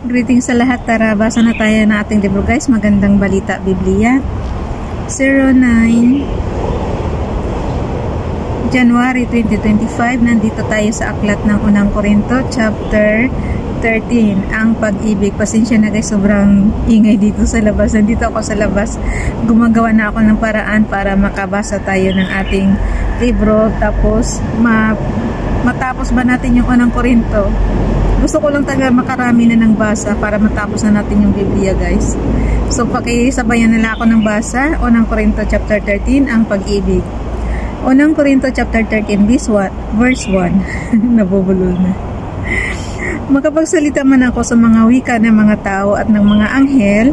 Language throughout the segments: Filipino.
Greetings sa lahat. Tara, basa na tayo ng ating libro guys. Magandang Balita Biblia. 09 January 2025. Nandito tayo sa aklat ng unang Korinto, chapter 13. Ang pag-ibig. Pasensya na guys, sobrang ingay dito sa labas. Nandito ako sa labas. Gumagawa na ako ng paraan para makabasa tayo ng ating libro. Tapos, matapos ba natin yung unang Korinto? Gusto ko lang talaga makarami na ng basa para matapos na natin yung Biblia guys. So pakisabayan nila ako ng basa. Unang Korinto chapter 13, ang pag-ibig. Unang Korinto chapter 13, verse 1. Nabubulol na. Makapagsalita man ako sa mga wika ng mga tao at ng mga anghel,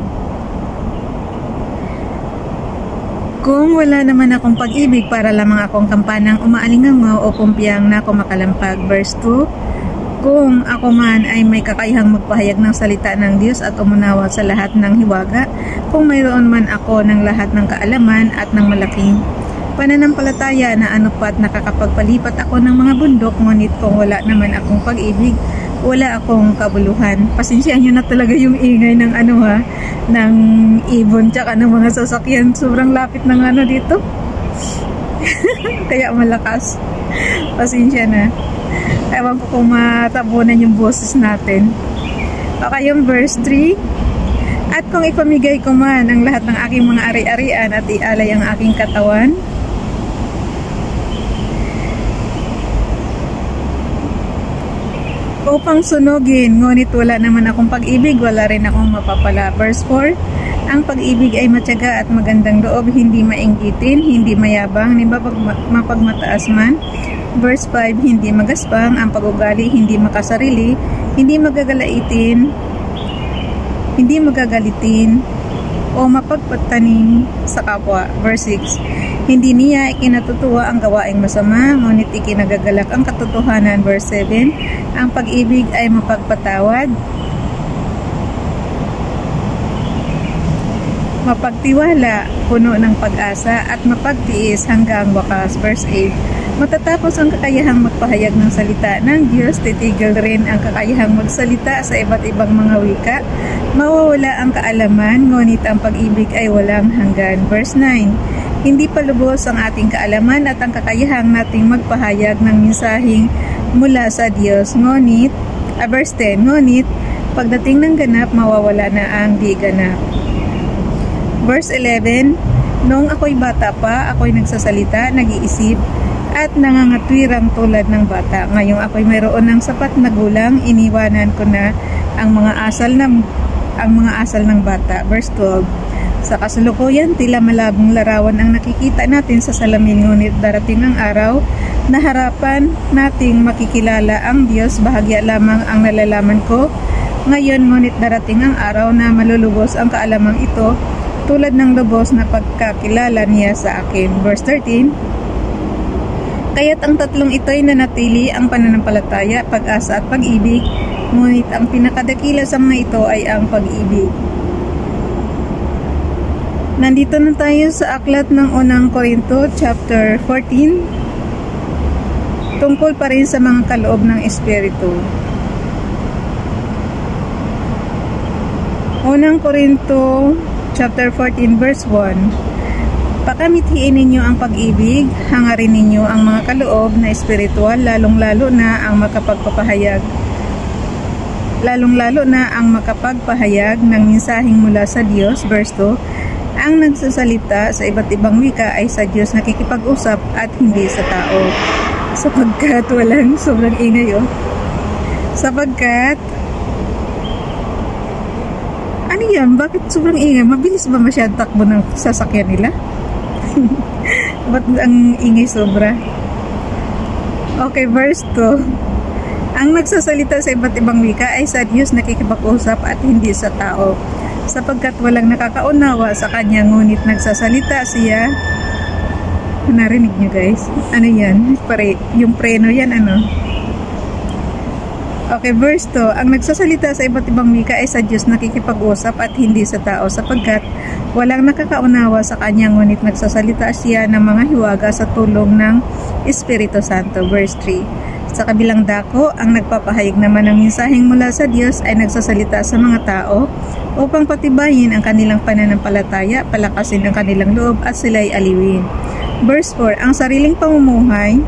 kung wala naman akong pag-ibig, para lamang akong kampanang umaalingangaw o kumpiyang na ako makalampag. Verse 2, kung ako man ay may kakayahang magpahayag ng salita ng Diyos at umunawa sa lahat ng hiwaga, kung mayroon man ako ng lahat ng kaalaman at ng malaking pananampalataya na anupat nakakapagpalipat ako ng mga bundok, ngunit kung wala naman akong pag-ibig, wala akong kabuluhan. Pasensyahan nyo na talaga yung ingay ng ng ibon tsaka ng mga sasakyan. Sobrang lapit ng dito. Kaya malakas. Pasensya na. Ewan ko kung matabunan yung boses natin. Okay, yung verse 3. At kung ipamigay ko man ang lahat ng aking mga ari-arian at ialay ang aking katawan, upang sunugin, ngunit wala naman akong pag-ibig, wala rin akong mapapala. Verse 4, ang pag-ibig ay matyaga at magandang loob, hindi mainggitin, hindi mayabang, hindi mapagmataas man. Verse 5, hindi magaspang, ang pag-ugali, hindi makasarili, hindi magagalitin, o mapagpataning sa kapwa. Verse 6, hindi niya ikinatutuwa ang gawaing masama, ngunit ikinagagalak ang katotohanan. Verse 7, ang pag-ibig ay mapagpatawad, mapagtiwala, puno ng pag-asa, at mapagtiis hanggang wakas. Verse 8, matatapos ang kakayahang magpahayag ng salita ng Diyos, titigil rin ang kakayahang magsalita sa iba't ibang mga wika. Mawawala ang kaalaman, ngunit ang pag-ibig ay walang hanggan. Verse 9, hindi palubos ang ating kaalaman at ang kakayahang nating magpahayag ng mensaheng mula sa Diyos. Ngunit, verse 10, ngunit pagdating ng ganap, mawawala na ang di ganap. Verse 11, noong ako'y bata pa, ako'y nagsasalita, nag-iisip, at nangangatwirang tulad ng bata. Ngayong ako'y mayroon ng sapat na gulang, iniwanan ko na ang mga asal ng bata. Verse 12, sa kasalukuyan, tila malabong larawan ang nakikita natin sa salamin, ngunit darating ang araw na harapan nating makikilala ang Diyos. Bahagya lamang ang nalalaman ko ngayon, ngunit darating ang araw na malulubos ang kaalamang ito, tulad ng lubos na pagkakilala niya sa akin. Verse 13, kaya't ang tatlong ito'y nanatili, ang pananampalataya, pag-asa at pag-ibig, ngunit ang pinakadakila sa mga ito ay ang pag-ibig. Nandito na tayo sa aklat ng unang Korinto, chapter 14, tungkol pa rin sa mga kaloob ng Espiritu. Unang Korinto, chapter 14, verse 1, pakamithiin ninyo ang pag-ibig, hangarin ninyo ang mga kaloob na espiritual, lalong-lalo na ang makapagpahayag ng mensaheng mula sa Diyos. Verse 2, ang nagsasalita sa iba't ibang wika ay sa Diyos nakikipag-usap at hindi sa tao. Sapagkat walang sobrang ingay ano yan? Bakit sobrang ingay? Mabilis ba masyadong takbo ng sasakyan nila? Ba't ang ingay sobra? Okay, verse 2. Ang nagsasalita sa iba't ibang wika ay sa Diyos nakikipag-usap at hindi sa tao. Sapagkat walang nakakaunawa sa Kanya, ngunit nagsasalita siya. Narinig nyo guys? Ano yan? Yung preno yan Okay, verse 2. Ang nagsasalita sa iba't ibang wika ay sa Diyos nakikipag-usap at hindi sa tao, sapagkat walang nakakaunawa sa Kanya, ngunit nagsasalita siya ng mga hiwaga sa tulong ng Espiritu Santo. Verse 3. Sa kabilang dako, ang nagpapahayag naman ng mensaheng mula sa Diyos ay nagsasalita sa mga tao upang patibayin ang kanilang pananampalataya, palakasin ang kanilang loob at sila'y aliwin. Verse 4, ang sariling pamumuhay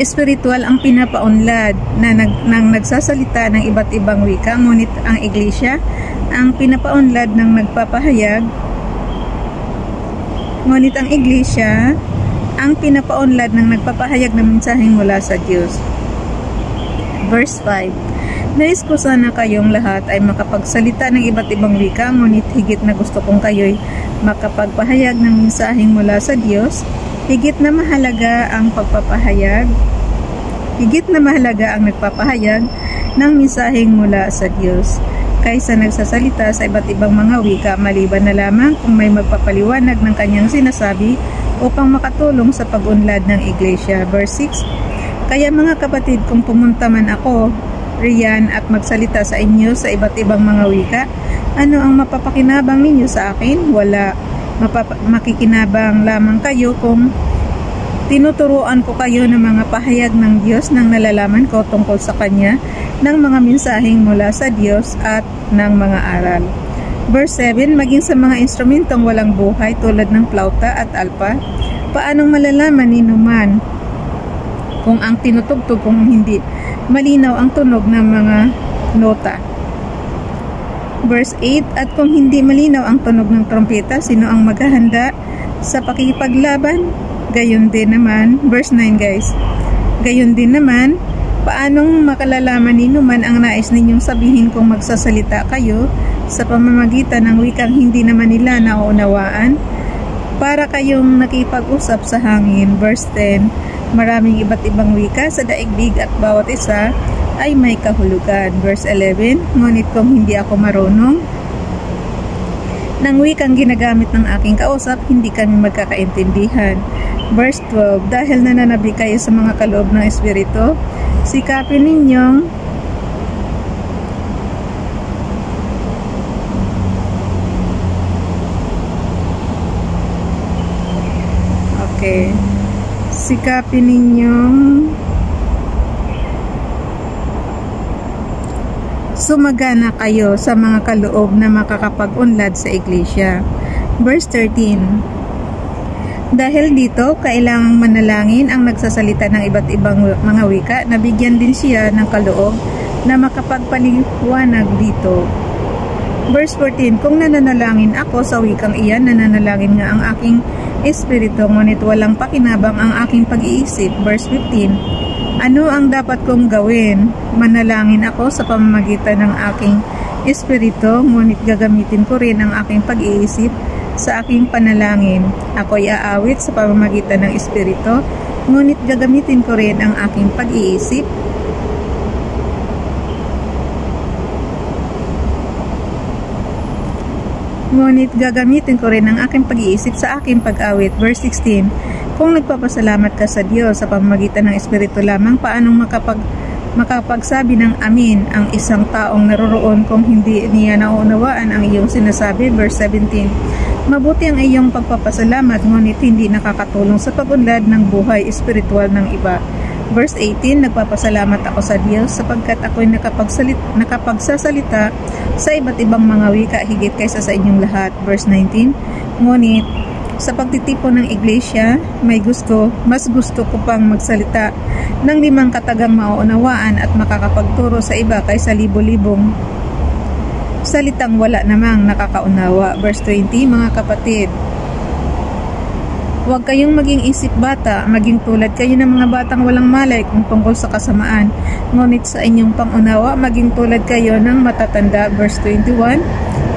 espiritual ang pinapaunlad ng nagsasalita ng iba't ibang wika, ngunit ang iglesia ang pinapaunlad ng nagpapahayag, ngunit ang iglesia ang pinapaunlad ng nagpapahayag ng mensaheng mula sa Diyos. Verse 5, nais ko sana kayong lahat ay makapagsalita ng iba't ibang wika, ngunit higit na gusto kong kayo'y makapagpahayag ng mensaheng mula sa Diyos. Higit na mahalaga ang nagpapahayag ng mensaheng mula sa Diyos kaysa nagsasalita sa iba't ibang mga wika, maliban na lamang kung may magpapaliwanag ng kanyang sinasabi upang makatulong sa pag-unlad ng iglesia. Verse 6, kaya mga kapatid, kung pumunta man ako riyan at magsalita sa inyo sa iba't ibang mga wika, ano ang mapapakinabang ninyo sa akin? Wala. Makikinabang lamang kayo kung tinuturuan ko kayo ng mga pahayag ng Diyos nang nalalaman ko tungkol sa Kanya ng mga mensaheng mula sa Diyos at ng mga aral. Verse 7, maging sa mga instrumentong walang buhay tulad ng plauta at alpa, paanong malalaman ninuman kung ang tinutugtog kung hindi malinaw ang tunog ng mga nota? Verse 8, at kung hindi malinaw ang tunog ng trompeta, sino ang maghahanda sa pakikipaglaban? Gayon din naman, verse 9 guys, gayon din naman, paanong makalalaman ninuman ang nais ninyong sabihin kung magsasalita kayo sa pamamagitan ng wikang hindi naman nila nauunawaan? Para kayong nakipag-usap sa hangin. Verse 10, maraming iba't ibang wika sa daigdig at bawat isa ay may kahulugan. Verse 11, ngunit kung hindi ako marunong ng wikang ginagamit ng aking kausap, hindi kami magkakaintindihan. Verse 12, dahil nananabi kayo sa mga kaloob ng Espiritu, sikapin ninyong sikapin ninyong sumagana kayo sa mga kaloob na makakapag-unlad sa iglesia. Verse 13, dahil dito, kailangang manalangin ang nagsasalita ng iba't ibang mga wika na bigyan din siya ng kaloob na makapagpaliwanag dito. Verse 14, kung nananalangin ako sa wikang iyan, nananalangin nga ang aking espiritu, ngunit walang pakinabang ang aking pag-iisip. Verse 15, ano ang dapat kong gawin? Manalangin ako sa pamamagitan ng aking espiritu, ngunit gagamitin ko rin ang aking pag-iisip sa aking panalangin. Ako'y aawit sa pamamagitan ng espiritu, ngunit gagamitin ko rin ang aking pag-iisip sa aking pag-awit. Verse 16, kung nagpapasalamat ka sa Diyos sa pamamagitan ng Espiritu lamang, paanong makapagsabi ng amin ang isang taong naroroon kung hindi niya nauunawaan ang iyong sinasabi? Verse 17, mabuti ang iyong pagpapasalamat, ngunit hindi nakakatulong sa pag-unlad ng buhay espiritual ng iba. Verse 18, nagpapasalamat ako sa Diyos sapagkat ako'y nakapagsasalita sa iba't ibang mga wika higit kaysa sa inyong lahat. Verse 19, ngunit sa pagtitipon ng iglesia, mas gusto ko pang magsalita ng 5 katagang mauunawaan at makakapagturo sa iba kaysa libo-libong salitang wala namang nakakaunawa. Verse 20, mga kapatid, huwag kayong maging isip bata, maging tulad kayo ng mga batang walang malay kung tungkol sa kasamaan. Ngunit sa inyong pangunawa, maging tulad kayo ng matatanda. Verse 21,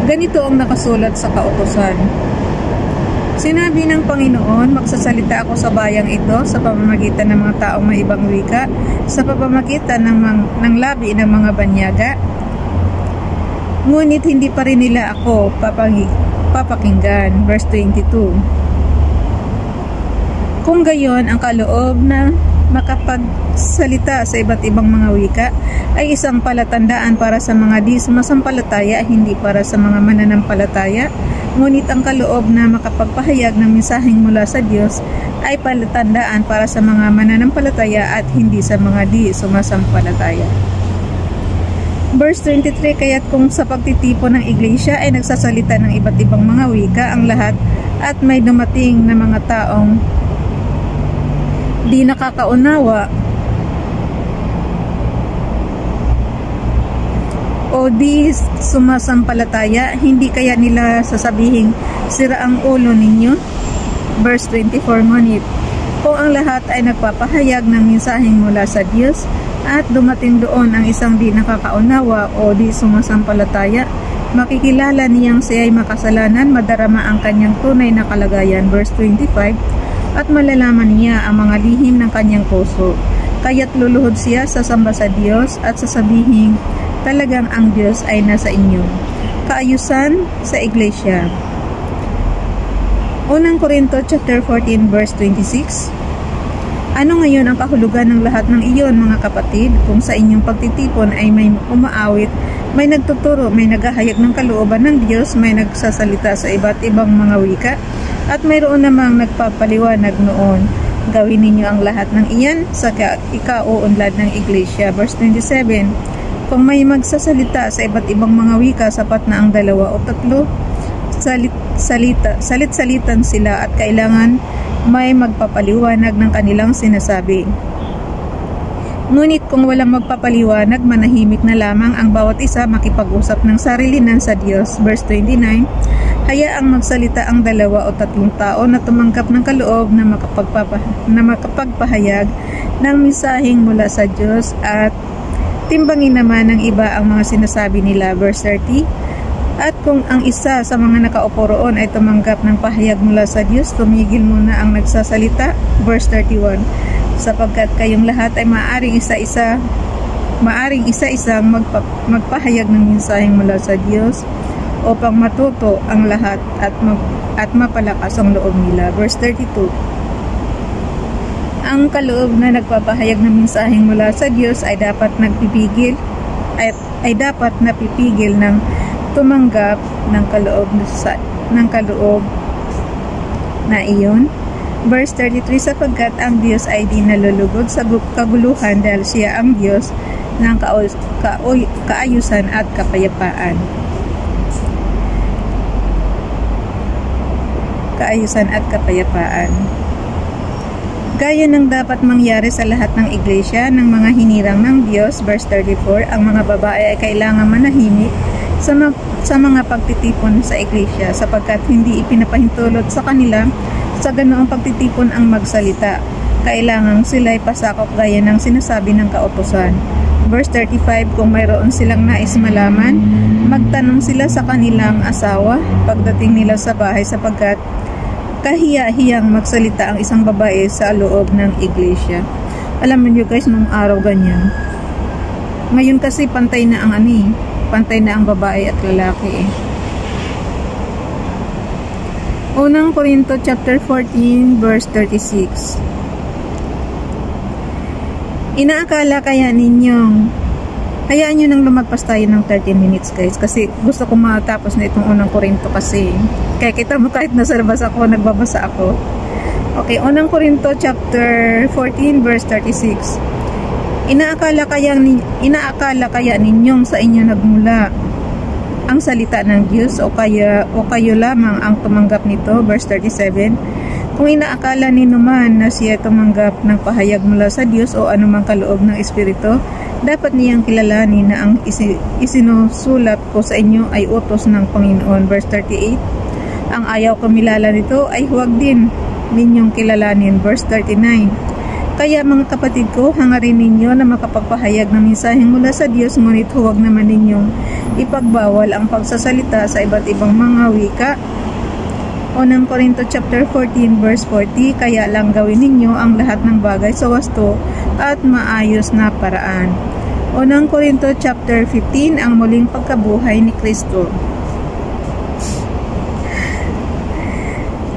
ganito ang nakasulat sa kautusan. Sinabi ng Panginoon, magsasalita ako sa bayang ito sa pamamagitan ng mga taong may ibang wika, sa pamamagitan ng labi ng mga banyaga. Ngunit hindi pa rin nila ako papakinggan. Verse 22, kung gayon, ang kaloob na makapagsalita sa iba't ibang mga wika ay isang palatandaan para sa mga di sumasampalataya, hindi para sa mga mananampalataya. Ngunit ang kaloob na makapagpahayag ng mensaheng mula sa Diyos ay palatandaan para sa mga mananampalataya at hindi sa mga di sumasampalataya. Verse 23, kaya't kung sa pagtitipon ng iglesia ay nagsasalita ng iba't ibang mga wika ang lahat at may dumating na mga taong di nakakaunawa o di sumasampalataya, hindi kaya nila sasabihin, sira ang ulo ninyo? Verse 24, ngunit kung ang lahat ay nagpapahayag ng mensaheng mula sa Diyos at dumating doon ang isang di nakakaunawa o di sumasampalataya, makikilala niyang siya ay makasalanan, madarama ang kanyang tunay na kalagayan. Verse 25, at malalaman niya ang mga lihim ng kanyang puso. Kaya't luluhod siya sa samba sa Diyos at sasabihin, talagang ang Diyos ay nasa inyo. Kaayusan sa iglesia. Unang Korinto chapter 14 verse 26. Ano ngayon ang kahulugan ng lahat ng iyon, mga kapatid? Kung sa inyong pagtitipon ay may umaawit, may nagtuturo, may naghahayag ng kalooban ng Diyos, may nagsasalita sa iba't ibang mga wika, at mayroon namang nagpapaliwanag noon. Gawin ninyo ang lahat ng iyan sa ikauunlad ng iglesia. Verse 27, kung may magsasalita sa iba't ibang mga wika, sapat na ang 2 o 3, salit-salitan sila at kailangan may magpapaliwanag ng kanilang sinasabi. Ngunit kung walang magpapaliwanag, manahimik na lamang ang bawat isa, makipag-usap ng sarilinan sa Diyos. Verse 29, hayaang magsalita ang 2 o 3 tao na tumanggap ng kaloob na makapagpahayag ng mensaheng mula sa Diyos at timbangin naman ng iba ang mga sinasabi nila. Verse 30, at kung ang isa sa mga nakaupo roon ay tumanggap ng pahayag mula sa Diyos, tumigil muna ang nagsasalita. Verse 31, sapagkat kayong lahat ay maaring isa-isang magpahayag ng mensaheng mula sa Diyos upang matuto ang lahat at mapalakas ang loob nila. Verse 32, ang kaloob na nagpapahayag ng mensaheng mula sa Diyos ay dapat napipigil ng tumanggap ng kaloob na iyon. Verse 33, sapagkat ang Diyos ay di nalulugod sa kaguluhan dahil siya ang Diyos ng kaayusan at kapayapaan. Kaayusan at kapayapaan. Gaya ng dapat mangyari sa lahat ng iglesia ng mga hinirang ng Diyos. Verse 34, ang mga babae ay kailangan manahimik sa mga pagtitipon sa iglesia, sapagkat hindi ipinapahintulot sa kanila sa ganoong pagtitipon ang magsalita. Kailangang sila'y pasakop gaya ng sinasabi ng kautusan. Verse 35, kung mayroon silang nais malaman, magtanong sila sa kanilang asawa pagdating nila sa bahay, sapagkat kahiya-hiyang magsalita ang isang babae sa loob ng iglesia. Alam niyo guys, nung araw ganyan. Ngayon kasi pantay na ang pantay na ang babae at lalaki eh. Unang Korinto chapter 14 verse 36. Inaakala kaya ninyong, hayaan nyo nang lumagpas tayo ng 13 minutes guys, kasi gusto ko matapos na itong unang Korinto kasi. Kaya kita mo kahit nasa labas ako, nagbabasa ako. Okay, unang Korinto chapter 14 verse 36. Inaakala kaya ninyong sa inyo nagmula ang salita ng Diyos o kayo lamang ang tumanggap nito? Verse 37, kung inaakala ninuman na siya tumanggap ng pahayag mula sa Diyos o anumang kaloob ng Espiritu, dapat niyang kilalanin na ang isinusulat ko sa inyo ay utos ng Panginoon. Verse 38, ang ayaw kumilala nito ay huwag din ninyong kilalanin. Verse 39, kaya mga kapatid ko, hangarin ninyo na makapagpahayag ng mensaheng mula sa Diyos, ngunit huwag naman ninyong ipagbawal ang pagsasalita sa iba't ibang mga wika. Unang Korinto chapter 14 verse 40, kaya lang gawin ninyo ang lahat ng bagay sa wasto at maayos na paraan. Unang Korinto chapter 15, ang muling pagkabuhay ni Kristo.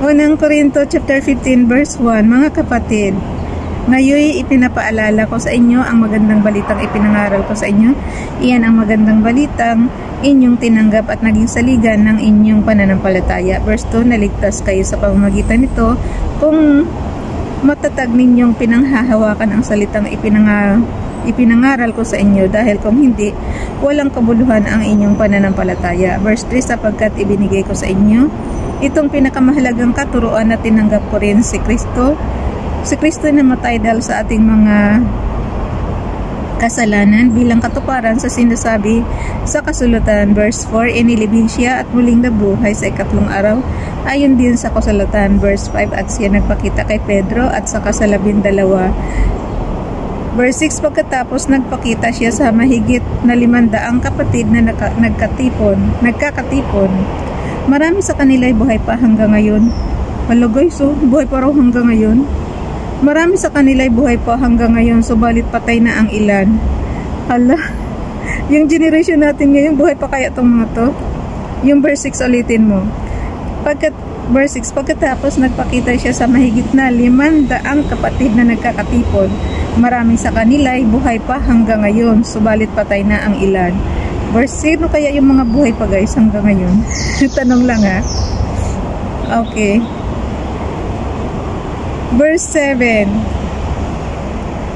Unang Korinto chapter 15 verse 1, mga kapatid, Ngayon, ipinapaalala ko sa inyo ang magandang balitang ipinangaral ko sa inyo. Iyan ang magandang balitang inyong tinanggap at naging saligan ng inyong pananampalataya. Verse 2, naligtas kayo sa pamamagitan nito kung matatag ninyong pinanghahawakan ang salitang ipinangaral ko sa inyo, dahil kung hindi, walang kabuluhan ang inyong pananampalataya. Verse 3, sapagkat ibinigay ko sa inyo itong pinakamahalagang katuruan na tinanggap ko rin, si Kristo. Si Kristo namatay dahil sa ating mga kasalanan bilang katuparan sa sinasabi sa kasulatan. Verse 4, inilibing siya at muling nabuhay sa ikatlong araw, ayon din sa kasulatan. Verse 5, at siya nagpakita kay Pedro at saka sa 12. Verse 6, pagkatapos nagpakita siya sa mahigit na 500 kapatid na nagkakatipon. Marami sa kanila ay buhay pa hanggang ngayon. Hello guys, so buhay pa raw hanggang ngayon. Marami sa kanila ay buhay pa hanggang ngayon, subalit patay na ang ilan. Hala, yung generation natin ngayon, buhay pa kaya itong mga to? Yung verse 6 ulitin mo. Verse 6, pagkatapos nagpakita siya sa mahigit na 500 kapatid na nagkakatipon. Marami sa kanila ay buhay pa hanggang ngayon, subalit patay na ang ilan. Verse 6, kaya yung mga buhay pa guys hanggang ngayon? Tanong lang ha. Okay. Verse 7,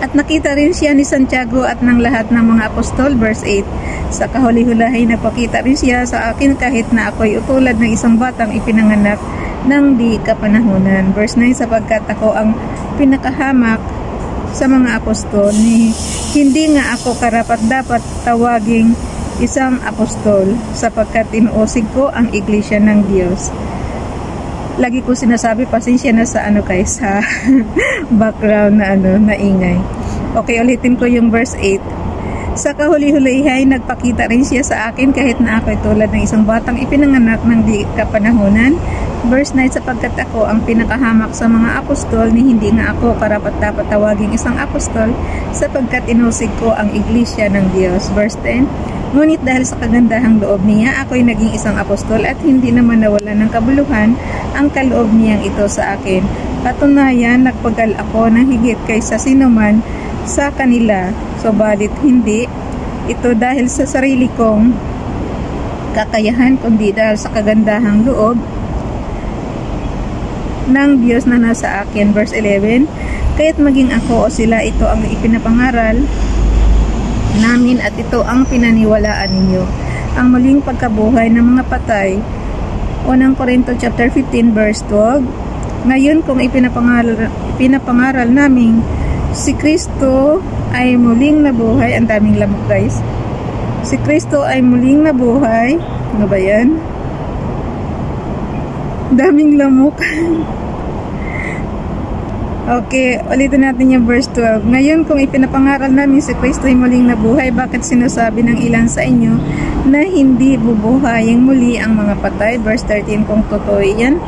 at nakita rin siya ni Santiago at ng lahat ng mga apostol. Verse 8, sa kahuli-hulahay napakita rin siya sa akin kahit na ako'y utulad ng isang batang ipinanganak ng di kapanahunan. Verse 9, sapagkat ako ang pinakahamak sa mga apostol, hindi nga ako karapat dapat tawaging isang apostol, sapagkat inuusig ko ang iglesia ng Diyos. Lagi ko sinasabi, pasensya na sa guys, sa background na ingay. Okay, ulitin ko yung verse 8. Sa kahuli-hulihay nagpakita rin siya sa akin kahit na ako'y tulad ng isang batang ipinanganak ng di kapanahunan. Verse 9, sapagkat ako ang pinakahamak sa mga apostol, hindi nga ako karapat-dapat tawaging isang apostol, sapagkat inusig ko ang iglesia ng Diyos. Verse 10, ngunit dahil sa kagandahang loob niya, ako'y naging isang apostol at hindi naman nawala ng kabuluhan ang kaloob niyang ito sa akin. Katunayan, nagpagal ako ng higit kaysa sinuman sa kanila, subalit hindi ito dahil sa sarili kong kakayahan, kundi dahil sa kagandahang loob ng Diyos na nasa akin. Verse 11, kaya't maging ako o sila, ito ang ipinapangaral namin at ito ang pinaniwalaan ninyo, ang muling pagkabuhay ng mga patay. Unang Korinto chapter 15 verse 12. Ngayon kung ipinapangaral namin si Kristo ay muling nabuhay, ang daming lamok guys. Si Kristo ay muling nabuhay. Ano ba yan? Daming lamok. Okay, ulitin natin yung verse 12. Ngayon, kung ipinapangaral namin si Kristo ay muling nabuhay, bakit sinasabi ng ilan sa inyo na hindi bubuhayin muli ang mga patay? Verse 13, kung totoo yan,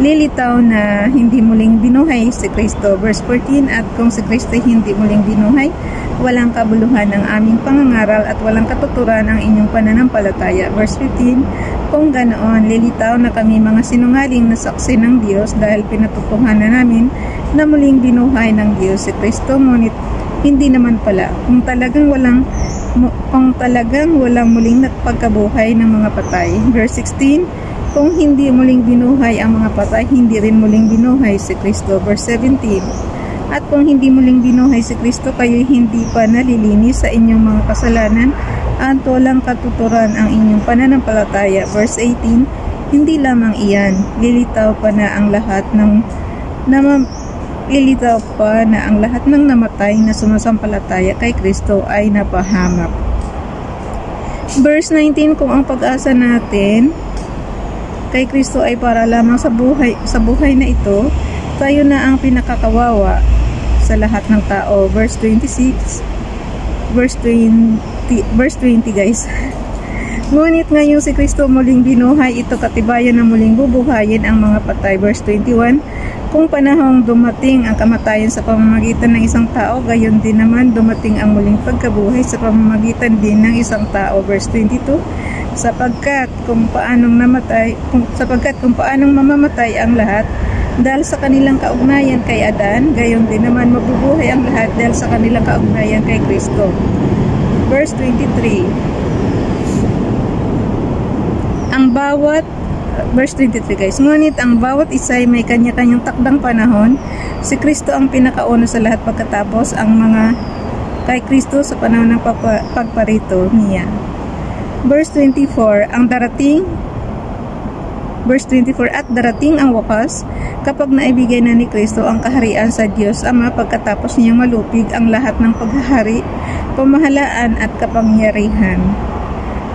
lilitaw na hindi muling binuhay si Kristo. Verse 14, at kung si Kristo hindi muling binuhay, walang kabuluhan ang aming pangangaral at walang katuturan ang inyong pananampalataya. Verse 15, kung ganoon, lilitaw na kami mga sinungaling na saksi ng Diyos dahil pinatutuhanan namin na muling binuhay ng Diyos si Kristo, ngunit hindi naman pala. Kung talagang walang muling pagkabuhay ng mga patay. Verse 16, kung hindi muling binuhay ang mga patay, hindi rin muling binuhay si Kristo. Verse 17, at kung hindi muling binuhay si Kristo, kayo hindi pa nalilinis sa inyong mga kasalanan at walang katuturan ang inyong pananampalataya. Verse 18, hindi lamang iyan, lilitaw pa na ang lahat ng namatay na sumasampalataya kay Kristo ay napahamak. Verse 19, kung ang pag-asa natin kay Kristo ay para lamang sa buhay na ito, tayo na ang pinakakawawa sa lahat ng tao. Verse 26, verse 20 guys. Ngunit ngayong si Kristo muling binuhay, ito katibayan na muling bubuhayin ang mga patay. Verse 21, kung panahong dumating ang kamatayan sa pamamagitan ng isang tao, gayon din naman dumating ang muling pagkabuhay sa pamamagitan din ng isang tao. Verse 22, sapagkat kung paanong mamamatay ang lahat, dahil sa kanilang kaugnayan kay Adan, gayon din naman mabubuhay ang lahat dahil sa kanilang kaugnayan kay Kristo. Verse 23. Verse 23 guys. Ngunit ang bawat isa ay may kanya-kanyang takdang panahon. Si Kristo ang pinakauna sa lahat, pagkatapos ang mga kay Kristo sa panahon ng pagparito niya. Verse 24. Verse 24, at darating ang wakas kapag naibigay na ni Kristo ang kaharian sa Diyos Ama, pagkatapos niyang malupig ang lahat ng paghahari, pamahalaan at kapangyarihan.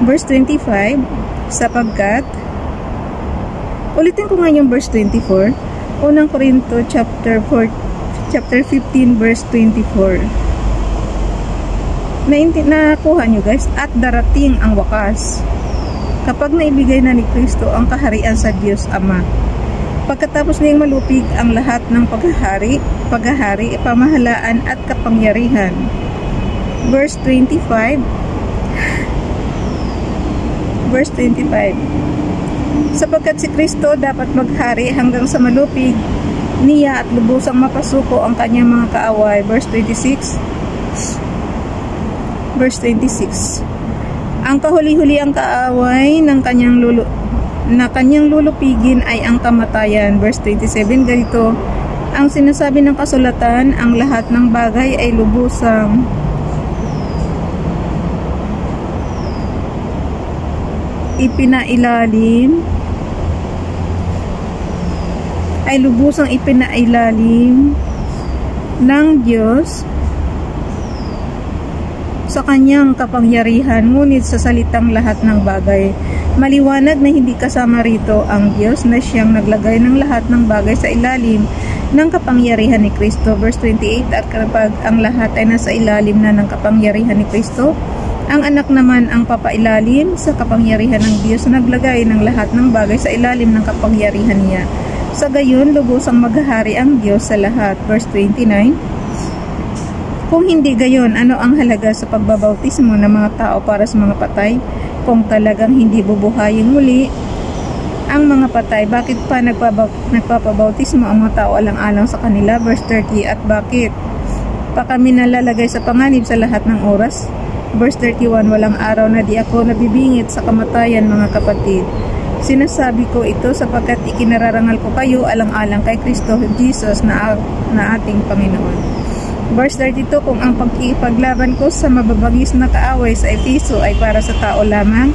Verse 25, sapagkat, ulitin ko nga yung verse 24, unang Korinto chapter 15 verse 24. Nakuha nyo guys, at darating ang wakas kapag naibigay na ni Kristo ang kaharian sa Diyos Ama, pagkatapos niyang malupig ang lahat ng paghahari, pamahalaan at kapangyarihan. Verse 25. Sapagkat si Kristo dapat maghari hanggang sa malupig niya at lubusang mapasuko ang kanyang mga kaaway. Verse 26. Ang kahuli-huli ang kaaway ng kanyang lulupigin ay ang kamatayan. Verse 27, ganito ang sinasabi ng kasulatan, ang lahat ng bagay ay lubusang ipinailalim ng Diyos sa kanyang kapangyarihan, ngunit sa salitang lahat ng bagay. Maliwanag na hindi kasama rito ang Diyos na siyang naglagay ng lahat ng bagay sa ilalim ng kapangyarihan ni Kristo. Verse 28, at kapag ang lahat ay nasa ilalim na ng kapangyarihan ni Kristo, ang anak naman ang papailalim sa kapangyarihan ng Diyos na naglagay ng lahat ng bagay sa ilalim ng kapangyarihan niya. Sa gayon, lubusang maghahari ang Diyos sa lahat. Verse 29, kung hindi gayon, ano ang halaga sa pagbabautismo ng mga tao para sa mga patay? Kung talagang hindi bubuhayin muli ang mga patay, bakit pa nagpapabautismo ang mga tao alang-alang sa kanila? Verse 30, at bakit pa kami nalalagay sa panganib sa lahat ng oras? Verse 31, walang araw na di ako nabibingit sa kamatayan, mga kapatid. Sinasabi ko ito sapagkat ikinararangal ko kayo alang-alang kay Kristo Jesus na ating Panginoon. Verse 32, kung ang pagkikipaglaban ko sa mababagis na kaaway sa Efeso ay para sa tao lamang,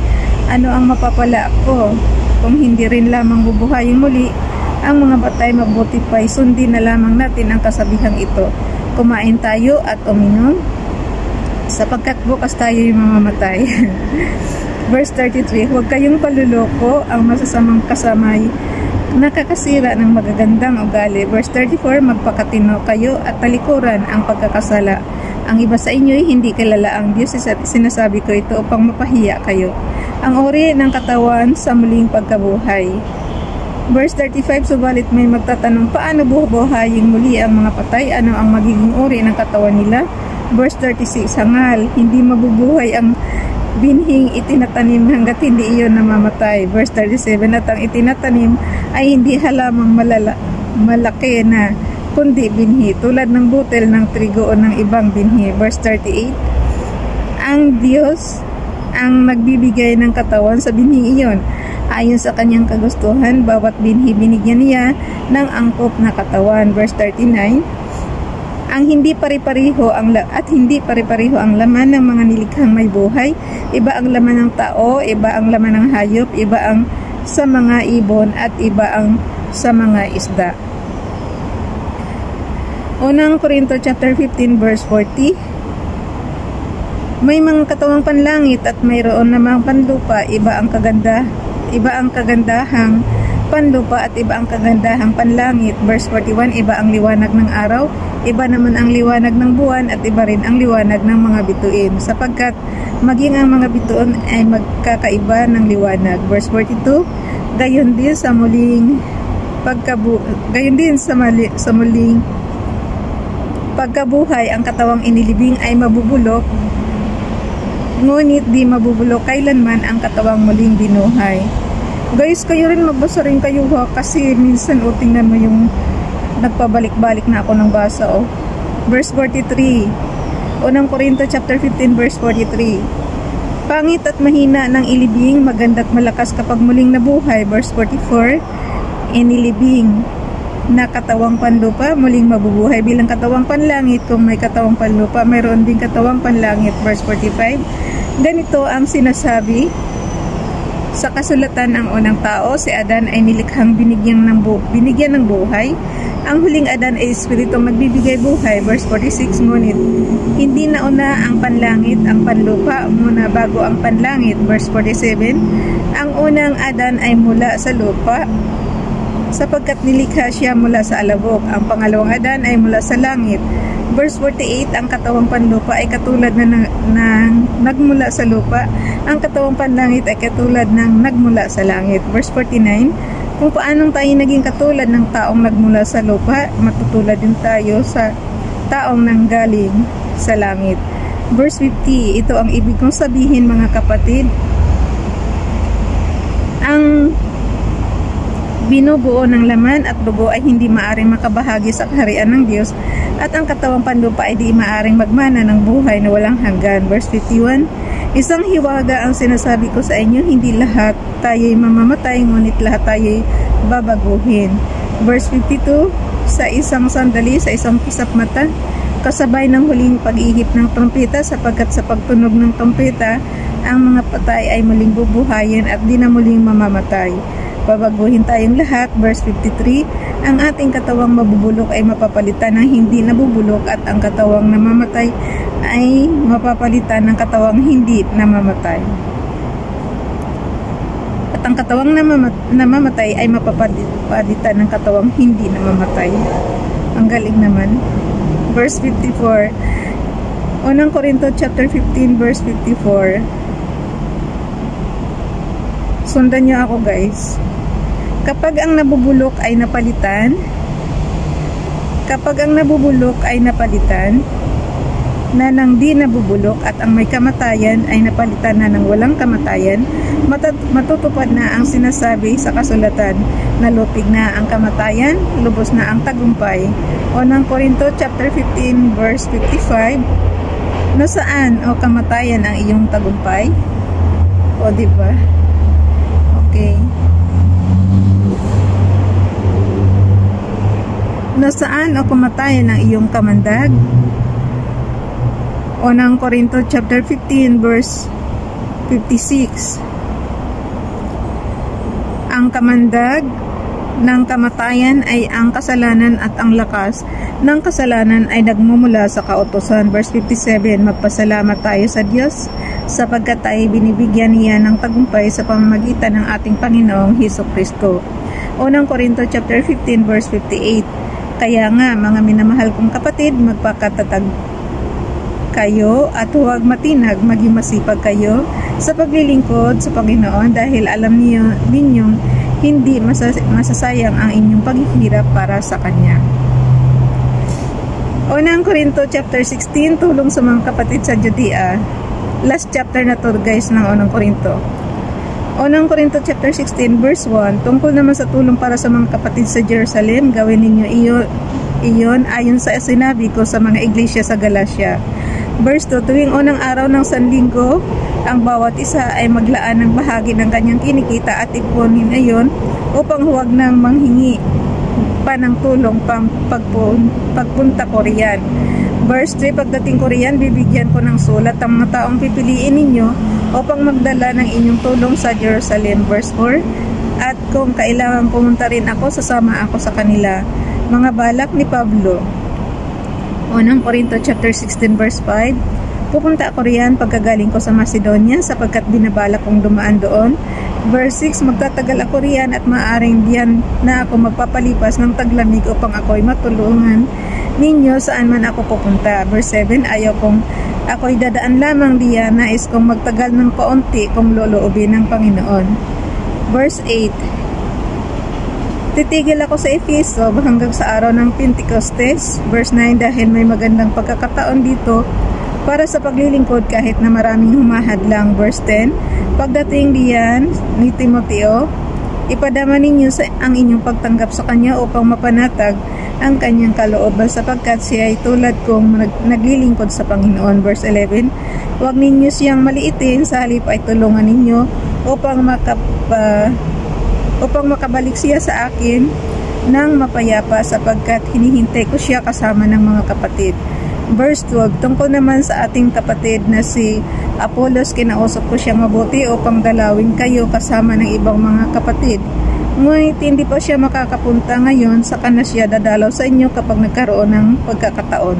ano ang mapapala ko? Kung hindi rin lamang bubuhayin muli ang mga patay, mabuti pa'y sundin na lamang natin ang kasabihang ito. Kumain tayo at uminom, sapagkat bukas tayo yung mamamatay. Verse 33, huwag kayong paluloko, ang masasamang kasamay nakakasira ng magagandang ugali. Verse 34, magpakatino kayo at talikuran ang pagkakasala. Ang iba sa inyo ay hindi kilala ang Diyos. Sinasabi ko ito upang mapahiya kayo. Ang uri ng katawan sa muling pagkabuhay. Verse 35, subalit may magtatanong, paano bubuhayin muli ang mga patay? Ano ang magiging uri ng katawan nila? Verse 36, hangal, hindi mabubuhay ang binhing itinatanim hanggat hindi iyon namamatay. Verse 37, at ang itinatanim ay hindi halamang malaki na kundi binhi, tulad ng butel ng trigo o ng ibang binhi. Verse 38, ang Diyos ang nagbibigay ng katawan sa binhing iyon. Ayon sa kanyang kagustuhan, bawat binhi binigyan niya ng angkop na katawan. Verse 39, ang hindi pare-pareho ang laman ng mga nilikhang may buhay. Iba ang laman ng tao, iba ang laman ng hayop, iba ang sa mga ibon, at iba ang sa mga isda. Unang Korinto chapter 15 verse 40. May mga katawang panlangit at mayroon namang panlupa, iba ang kagandahang panlupa at iba ang kagandahang panlangit. Verse 41, iba ang liwanag ng araw, iba naman ang liwanag ng buwan, at iba rin ang liwanag ng mga bituin, sapagkat maging ang mga bituin ay magkakaiba ng liwanag. Verse 42, gayon din sa muling pagkabuhay, ang katawang inilibing ay mabubulok, ngunit di mabubulok kailanman ang katawang muling binuhay. Guys, kayo rin magbasa rin kayo ha, kasi minsan tingnan mo yung nagpabalik-balik na ako ng basa Verse 43. Unang Korinto chapter 15 verse 43. Pangit at mahina ng ilibing, maganda't malakas kapag muling nabuhay. Verse 44. Inilibing na katawang panlupa, muling mabubuhay bilang katawang panlangit. Kung may katawang panlupa, mayroon din katawang panlangit. Verse 45. Ganito ang sinasabi sa kasulatan. Ang unang tao, si Adan, ay nilikhang binigyan ng buhay. Ang huling Adan ay espiritong nagbibigay buhay. Verse 46. Ngunit hindi nauna ang panlangit, ang panlupa muna bago ang panlangit. Verse 47. Ang unang Adan ay mula sa lupa, sapagkat nilikha siya mula sa alabok. Ang pangalawang Adan ay mula sa langit. Verse 48, ang katawang panlupa ay katulad na nagmula sa lupa. Ang katawang panlangit ay katulad ng nagmula sa langit. Verse 49, kung paanong tayo naging katulad ng taong nagmula sa lupa, matutulad din tayo sa taong nanggaling sa langit. Verse 50, ito ang ibig kong sabihin mga kapatid. Ang binubuo ng laman at dugo ay hindi maaring makabahagi sa kaharian ng Diyos, at ang katawang panlupa ay di maaring magmana ng buhay na walang hanggan. Verse 51, isang hiwaga ang sinasabi ko sa inyo, hindi lahat tayo'y mamamatay, ngunit lahat tayo'y babaguhin. Verse 52, sa isang sandali, sa isang kisap mata, kasabay ng huling pag-ihip ng trompeta, sapagkat sa pagtunog ng trompeta, ang mga patay ay muling bubuhayin at di na muling mamamatay. Babaguhin tayong lahat. Verse 53, ang ating katawang mabubulok ay mapapalitan ng hindi nabubulok, at ang katawang namamatay ay mapapalitan ng katawang hindi namamatay. At ang katawang namamatay ay mapapalitan ng katawang hindi namamatay. Ang galing naman. Verse 54. Unang Korinto chapter 15 verse 54. Sundan niyo ako guys. Kapag ang nabubulok ay napalitan na ng di nabubulok, at ang may kamatayan ay napalitan na ng walang kamatayan, matutupad na ang sinasabi sa kasulatan, na lupig na ang kamatayan, lubos na ang tagumpay. Unang Korinto chapter 15 verse 55. Nasaan o kamatayan ang iyong tagumpay? O diba? Okay. Nasaan o kamatayan ang iyong kamandag? Unang Korinto chapter 15 verse 56. Ang kamandag ng kamatayan ay ang kasalanan, at ang lakas ng kasalanan ay nagmumula sa kautusan. Verse 57, magpasalamat tayo sa Diyos sapagkat tayo binibigyan niya ng tagumpay sa pamamagitan ng ating Panginoong Hesukristo. Unang Korinto chapter 15 verse 58. Kaya nga, mga minamahal kong kapatid, magpakatatag kayo at huwag matinag, maging masipag kayo sa paglilingkod sa Panginoon, dahil alam ninyong hindi masasayang ang inyong paghihirap para sa Kanya. Unang Korinto chapter 16, tulong sa mga kapatid sa Judea. Last chapter na to guys ng Unang Korinto. Unang Korinto chapter 16 verse 1, tungkol naman sa tulong para sa mga kapatid sa Jerusalem, gawin ninyo iyon ayon sa sinabi ko sa mga iglesia sa Galacia. Verse 2, tuwing unang araw ng Sanlinggo, ang bawat isa ay maglaan ng bahagi ng kanyang kinikita at ipunin ayon upang huwag nang manghingi pa ng tulong pang pagpunta ko riyan. Verse 3, pagdating ko riyan, bibigyan ko ng sulat ang mga taong pipiliin ninyo upang magdala ng inyong tulong sa Jerusalem. Verse 4, at kung kailangan pumunta rin ako, sasama ako sa kanila. Mga balak ni Pablo. Unang Korinto chapter 16 verse 5, pupunta ako riyan pagkagaling ko sa Macedonia, sapagkat binabalak kong dumaan doon. Verse 6, magtatagal ako riyan at maaring diyan na ako magpapalipas ng taglamig upang ako'y matulungan ninyo saan man ako pupunta. Verse 7, ayaw kong ako'y dadaan lamang diyan, nais kong magtagal ng kaunti kung loloobin ng Panginoon. Verse 8, titigil ako sa Efeso hanggang sa araw ng Pentecostes. Verse 9, dahil may magandang pagkakataon dito para sa paglilingkod kahit na maraming humahadlang. Verse 10, pagdating diyan ni Timoteo, Ipadama ninyo ang inyong pagtanggap sa Kanya upang mapanatag ang Kanyang kalooban sapagkat siya ay tulad kong naglilingkod sa Panginoon. Verse 11, huwag ninyo siyang maliitin, sa halip ay tulungan ninyo upang makabalik siya sa akin ng mapayapa sapagkat hinihintay ko siya kasama ng mga kapatid. Verse 12, tungkol naman sa ating kapatid na si Apollos, kinausap ko siya mabuti upang dalawin kayo kasama ng ibang mga kapatid. Ngunit hindi pa siya makakapunta ngayon, saka na siya dadalaw sa inyo kapag nagkaroon ng pagkakataon.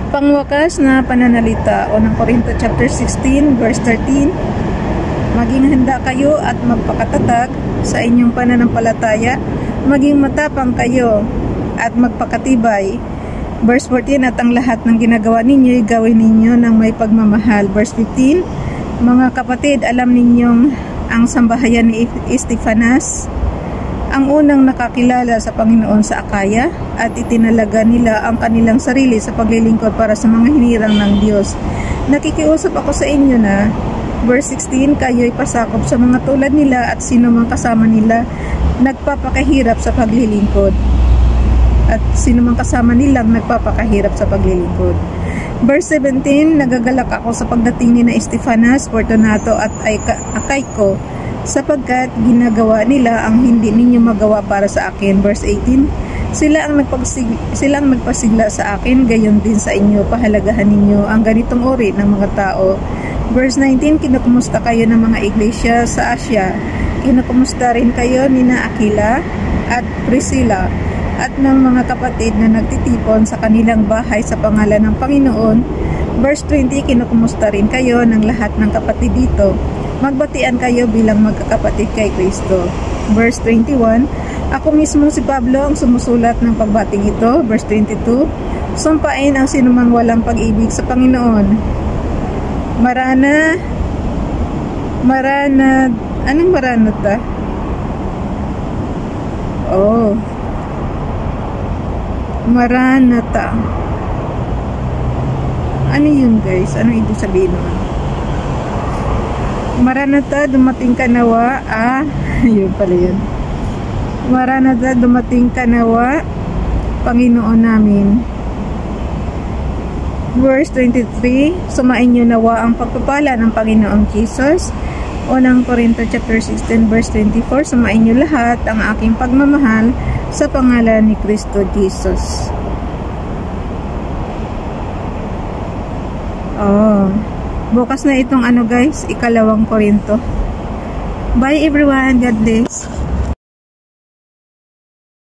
Pangwakas na pananalita, unang Korinto chapter 16 verse 13, maging handa kayo at magpakatatag sa inyong pananampalataya, maging matapang kayo at magpakatibay. Verse 14, at ang lahat ng ginagawa ninyo, gawin ninyo ng may pagmamahal. Verse 15, mga kapatid, alam ninyong ang sambahayan ni Estefanas, ang unang nakakilala sa Panginoon sa Akaya, at itinalaga nila ang kanilang sarili sa paglilingkod para sa mga hinirang ng Diyos. Nakikiusap ako sa inyo na, verse 16, kayo'y pasakop sa mga tulad nila at sino mang kasama nila nagpapakahirap sa paglilingkod. At sino mang kasama nilang nagpapakahirap sa paglilingkod. Verse 17, nagagalak ako sa pagdating ni na Estefanas, Fortunato at Achaiko, sapagkat ginagawa nila ang hindi ninyo magawa para sa akin. Verse 18, sila ang nagpasigla sa akin, gayon din sa inyo, pahalagahan ninyo ang ganitong uri ng mga tao. Verse 19, kinukumusta kayo ng mga iglesia sa Asia, kinukumusta rin kayo ni na Aquila at Priscilla at ng mga kapatid na nagtitipon sa kanilang bahay sa pangalan ng Panginoon. Verse 20, kinukumusta rin kayo ng lahat ng kapatid dito. Magbatian kayo bilang magkakapatid kay Kristo. Verse 21, ako mismo si Pablo ang sumusulat ng pagbating ito. Verse 22, sumpain ang sinumang walang pag-ibig sa Panginoon. Anong Maranatha? Maranatha. Ano yun guys? Ano ibig sabihin nun? Maranatha, dumating ka nawa. Yun pala yun. Maranatha, dumating ka nawa, Panginoon namin. Verse 23, sumain nyo nawa ang pagpapala ng Panginoong Jesus. Unang Korinto chapter 16 verse 24, sumain nyo lahat ang aking pagmamahal sa pangalan ni Kristo Jesus. Bukas na itong guys, ikalawang Korinto. Bye everyone, God bless.